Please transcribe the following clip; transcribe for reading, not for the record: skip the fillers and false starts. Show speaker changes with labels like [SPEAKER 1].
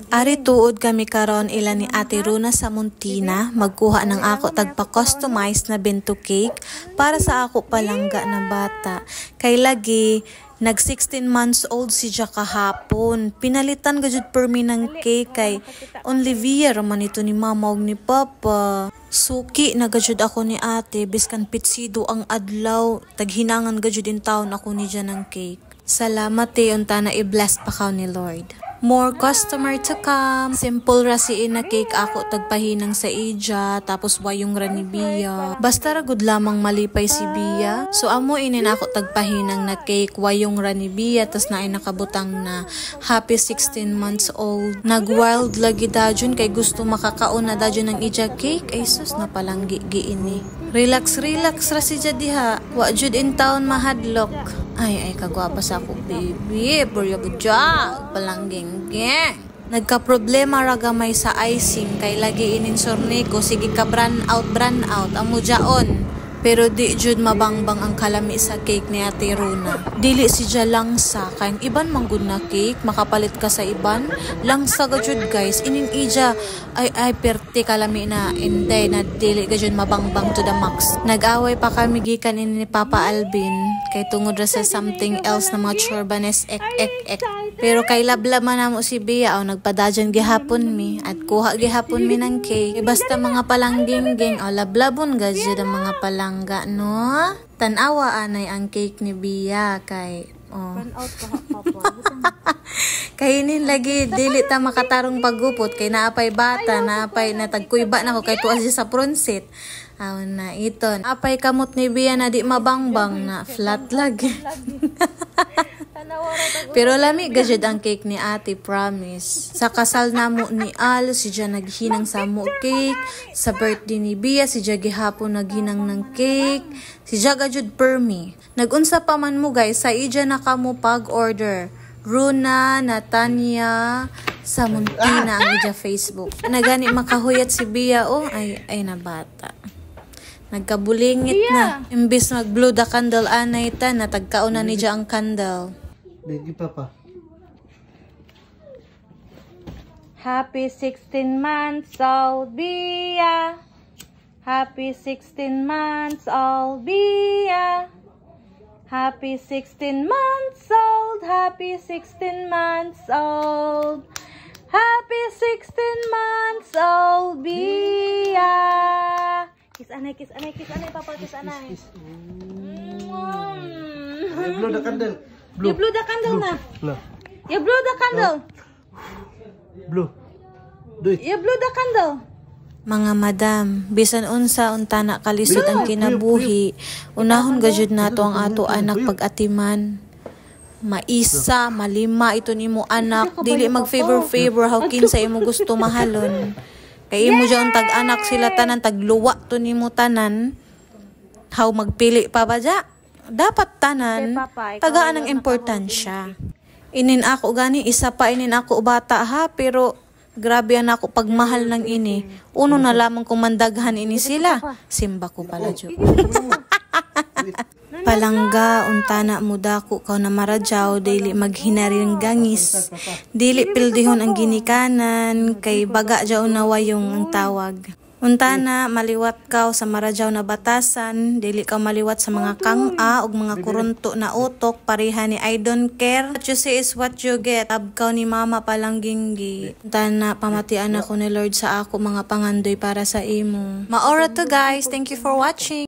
[SPEAKER 1] Ari tuod kami karon ila ni Ate Runa sa Muntina, magkuha ng ako tagpa-customize na bento cake para sa ako palangga na bata. Kay lagi, nag 16 months old si siya kahapon. Pinalitan ka jud per mi ng cake kay Olivia raman ito ni mama ug ni papa. Suki na gajud ako ni ate, biskan pitsido ang adlaw, taghinangan gajud in taon ako ni dyan ng cake. Salamat unta na i-bless pa ka ni Lord. More customer to come. Simple ra si ina cake ako tagpahinang sa ija, tapos wayong ra ni Bia. Basta ra gud lamang malipay si Bia. So amo inin ako tagpahinang na cake wayong ra ni Bia, tas naay nakabutang na happy 16 months old. Nag-wild lagi dajon kay gusto makakaon na dajon ng ija cake. Ay sus na palanggi ini. Relax ra si diha. Wa jud in town mahadlok. Ay kagwapa sa ako baby. Burya budya palangging. Nagka-problema raga may sa icing kay lagi ininsorne ko sige ka brand out amo jaon. Pero di jud mabangbang ang kalami sa cake ni Ate Runa. Dili si ja langsa kay iban manggod na cake makapalit ka sa iban. Langsa ga jud guys. Inin ija ay perti kalami na inday na dili ga jud mabangbang to the max. Nag-away pa kami gikan ni Papa Alvin kay tungod ra sa something else na mga chorbanes ek. Pero kay lablab man namo si Bia nagpadajan gihapon mi at kuha gihapon mi ng cake. Basta mga palangging lablabon ga jud ang mga palangga no. Tanawa anay ang cake ni Bia kay kainin lagi dili ta makatarong paggupot kay naapay bata naapay natagkuyba na ko kay tuwa siya sa pronsit. Na iton apay kamot ni Bia na di mabangbang na flat lagi. Pero lami gajud ang cake ni ate, promise. Sa kasal namo ni Al, si Jan naghinang sa mo cake. Sa birthday ni Bia, si Jan gihapon naghinang ng cake. Si Jan gajud permi. Nagunsa pa man mo guys, sa ija na kamo pag-order. Runa, Natanya, sa Muntina ang ija Facebook. Nagani makahuyat si Bia, ay na bata. Nagkabulingit na. Imbis mag-blow the candle anay ta, natagkaon na ni Jan ang candle.
[SPEAKER 2] Baby Papa.
[SPEAKER 1] Happy 16 months old Bia. Happy 16 months old Bia. Happy 16 months old. Happy 16 months old. Happy 16 months old Bia. Kiss anay Papa, kiss anay.
[SPEAKER 2] Blow the candle.
[SPEAKER 1] You blow the candle na. You blow the candle.
[SPEAKER 2] Blow. Do it.
[SPEAKER 1] You blow the candle. Mga madam, bisan unsa unta na kalisod ang kinabuhi, unahon gajud nato ang ato anak pag-atiman. Maisa, malima ito nimo anak, dili mag-favor how kinsa imo gusto mahalon. Kay imo jud tag-anak sila tanan tagluwa to nimo tanan. How magpili pa ba ja? Dapat tanan, tagaan ang importansya. Inin ako gani, isa pa inin ako bata ha, pero grabe na ako pagmahal ng ini. Uno na lamang kumandaghan ini sila. Simba ko pala jo. Palangga, untana muda ko kaw na maradyaw, dili maghinaring gangis. Dili pildihon ang ginikanan, kay baga jaw nawa yung ang tawag. Untana, maliwat ka sa maradyaw na batasan, dili ka maliwat sa mga kang-a ug mga kurunto na utok, pareha ni I don't care. What you say is what you get. Abkaw ni mama palangginggi. Untana, pamatian ako ni Lord sa ako mga pangandoy para sa imo. Maora to guys, thank you for watching.